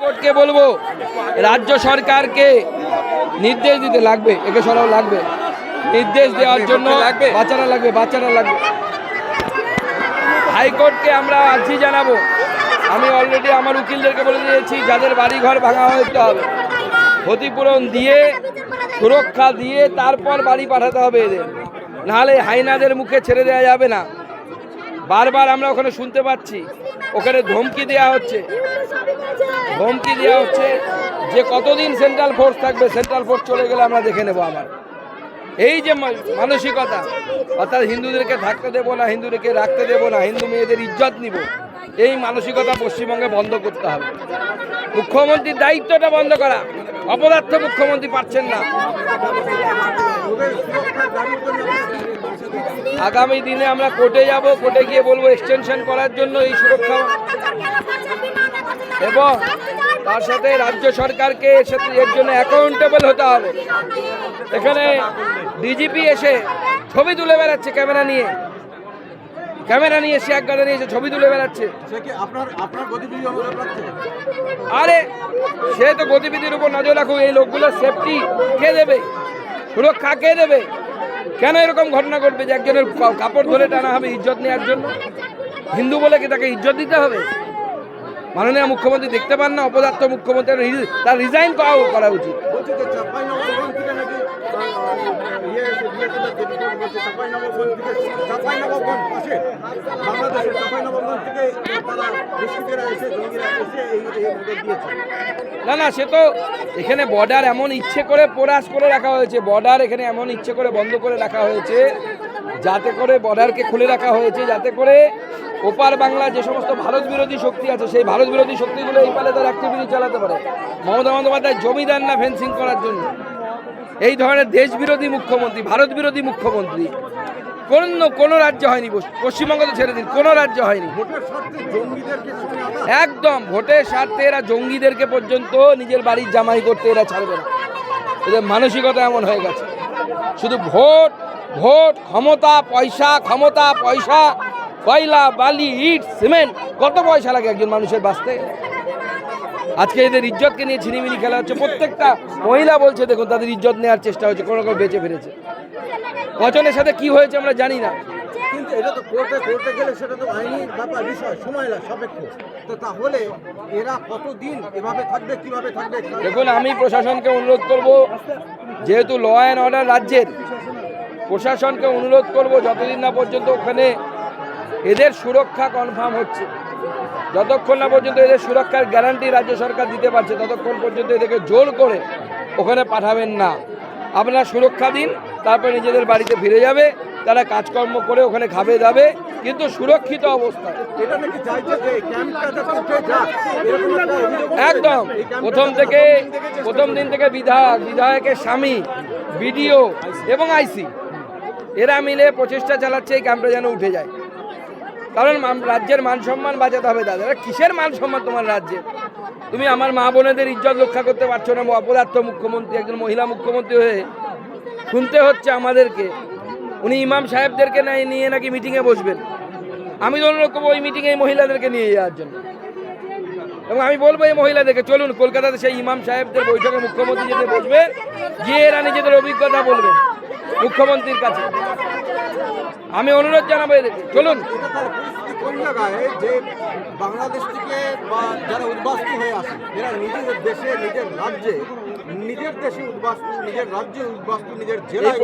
হাইকোর্টকে বলবো রাজ্য সরকারকে নির্দেশ দিতে লাগবে, একে সরাও লাগবে, নির্দেশ দেওয়ার জন্য বাচ্চারা লাগবে। হাইকোর্টকে আমরা আর্জি জানাবো। আমি অলরেডি আমার উকিলদেরকে বলে দিয়েছি, যাদের বাড়ি ঘর ভাঙা হতে হবে ক্ষতিপূরণ দিয়ে, সুরক্ষা দিয়ে তারপর বাড়ি পাঠাতে হবে এদের, নাহলে হাইনাদের মুখে ছেড়ে দেওয়া যাবে না। বারবার আমরা ওখানে শুনতে পাচ্ছি, ওখানে ধমকি দেওয়া হচ্ছে যে কতদিন সেন্ট্রাল ফোর্স থাকবে, সেন্ট্রাল ফোর্স চলে গেলে আমরা দেখে নেব। আমার এই যে মানসিকতা, অর্থাৎ হিন্দুদেরকে থাকতে দেবো না, হিন্দুদেরকে রাখতে দেবো না, হিন্দু মেয়েদের ইজ্জত নিব, এই মানসিকতা পশ্চিমবঙ্গে বন্ধ করতে হবে। মুখ্যমন্ত্রীর দায়িত্বটা বন্ধ করা, অপদার্থ মুখ্যমন্ত্রী পাচ্ছেন না। আগামী দিনে আমরা কোর্টে যাব, কোর্টে গিয়ে বলবো এক্সটেনশন করার জন্য এই সুরক্ষা, এবং তার সাথে রাজ্য সরকারকে এর জন্য অ্যাকাউন্টেবল হতে হবে। এখানে ডিজিপি এসে ছবি তুলে বেড়াচ্ছে, ক্যামেরা নিয়ে সে এক গাড়ি নিয়ে এসে ছবি তুলে বেড়াচ্ছে। আরে সে তো গতিবিধির উপর নজর রাখুক, এই লোকগুলোর সেফটি কে দেবে, সুরক্ষা কে দেবে? কেন এরকম ঘটনা ঘটবে যে একজনের কাপড় ধরে টানা হবে ইজ্জত নেওয়ার জন্য? হিন্দু বলে কি তাকে ইজ্জত দিতে হবে? মাননীয় মুখ্যমন্ত্রী দেখতে পান না অপদার্থ মুখ্যমন্ত্রী, তার রিজাইন করা উচিত। না, সে তো এখানে বর্ডার এমন ইচ্ছে করে পোরাস করে রাখা হয়েছে, বর্ডার এখানে এমন ইচ্ছে করে বন্ধ করে রাখা হয়েছে, যাতে করে বর্ডারকে খুলে রাখা হয়েছে, যাতে করে ওপার বাংলা যে সমস্ত ভারত বিরোধী শক্তি আছে, সেই ভারত বিরোধী শক্তিগুলো এই পালে তার অ্যাক্টিভিটি চালাতে পারে। মমতা বন্দ্যোপাধ্যায় জমি দেন না ফেন্সিং করার জন্য। এই ধরনের দেশ বিরোধী মুখ্যমন্ত্রী, ভারত বিরোধী মুখ্যমন্ত্রী কোনো রাজ্যে হয়নি, পশ্চিমবঙ্গ তো ছেড়ে দিন, কোনো রাজ্য হয়নি। একদম ভোটের স্বার্থে এরা জঙ্গিদেরকে পর্যন্ত নিজের বাড়ির জামাই করতে এরা ছাড়বে না। এদের মানসিকতা এমন হয়ে গেছে, শুধু ভোট, ক্ষমতা, পয়সা, কয়লা, বালি, ইট, সিমেন্ট, কত পয়সা লাগে একজন মানুষের বাঁচতে। আজকে এদের ইজ্জতকে নিয়ে ছিনিমিনি খেলা হচ্ছে। প্রত্যেকটা মহিলা বলছে দেখুন তাদের ইজ্জত নেওয়ার চেষ্টা হচ্ছে, কোনো বেঁচে ফিরেছে। কজনের সাথে কি হয়েছে আমরা জানি না, কিন্তু এটা তো কোর্টে গেলে সেটা তো আইনি ব্যাপার, বিষয়, সময় সাপেক্ষ। তো তাহলে এরা কতদিন এভাবে থাকবে, কিভাবে থাকবে? দেখুন, আমি প্রশাসনকে অনুরোধ করব, যেহেতু ল অ্যান্ড অর্ডার রাজ্যের, প্রশাসনকে অনুরোধ করব যতদিন না পর্যন্ত ওখানে এদের সুরক্ষা কনফার্ম হচ্ছে, যতক্ষণ না পর্যন্ত এদের সুরক্ষার গ্যারান্টি রাজ্য সরকার দিতে পারছে, ততক্ষণ পর্যন্ত এদেরকে জোর করে ওখানে পাঠাবেন না। আপনারা সুরক্ষা দিন, তারপরে নিজেদের বাড়িতে ফিরে যাবে, তারা কাজকর্ম করে ওখানে খাবে দাবে, কিন্তু সুরক্ষিত অবস্থায়। একদম প্রথম দিন থেকে বিধায়কের স্বামী, বিডিও এবং আইসি এরা মিলে প্রচেষ্টা চালাচ্ছে এই ক্যাম্পটা যেন উঠে যায়। কারণ রাজ্যের মান সম্মান বাঁচাতে হবে। দাদা, কিসের মান সম্মান তোমার রাজ্যে? তুমি আমার মা বোনেদের ইজ্জত রক্ষা করতে পারছো না। অপদার্থ মুখ্যমন্ত্রী, একজন মহিলা মুখ্যমন্ত্রী হয়ে শুনতে হচ্ছে আমাদেরকে, উনি ইমাম সাহেবদেরকে নিয়ে নাকি মিটিংয়ে বসবেন। আমি অনুরোধ করবো ওই মিটিংয়ে এই মহিলাদেরকে নিয়ে যাওয়ার জন্য, এবং আমি বলবো এই মহিলাদেরকে চলুন কলকাতাতে সেই ইমাম সাহেবদের বৈঠকে মুখ্যমন্ত্রী যেতে বসবে, গিয়ে এরা নিজেদের অভিজ্ঞতা বলবে মুখ্যমন্ত্রীর কাছে। আমি অনুরোধ জানাবো এদেরকে, চলুন। কোন জায়গায় যে বাংলাদেশ থেকে বা যারা উদ্বাস্তু হয়ে আসে, এরা নিজের দেশে, নিজের রাজ্যে, নিজের দেশে উদ্বাস্তু, নিজের রাজ্যে উদ্বাস্তু, নিজের জেলায়।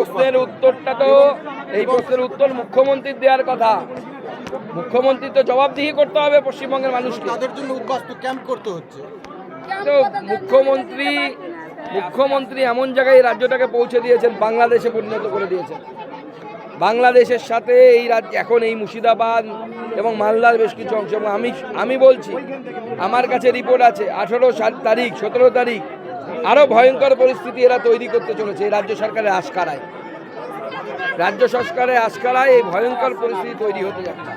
এই প্রশ্নের উত্তর মুখ্যমন্ত্রীর দেওয়ার কথা। মুখ্যমন্ত্রী তো জবাবদিহি করতে হবে পশ্চিমবঙ্গের মানুষকে। তাদের জন্য উদ্বাস্তু ক্যাম্প করতে হচ্ছে। তো মুখ্যমন্ত্রী এমন জায়গায় রাজ্যটাকে পৌঁছে দিয়েছেন, বাংলাদেশে পরিণত করে দিয়েছেন। বাংলাদেশের সাথে এই রাজ্য এখন এই মুর্শিদাবাদ এবং মালদার বেশ কিছু অংশ। আমি বলছি, আমার কাছে রিপোর্ট আছে 18 তারিখ 17 তারিখ আরো ভয়ঙ্কর পরিস্থিতি এরা তৈরি করতে চলেছে। এই রাজ্য সরকারের আশকারায় এই ভয়ঙ্কর পরিস্থিতি তৈরি হতে যাচ্ছে।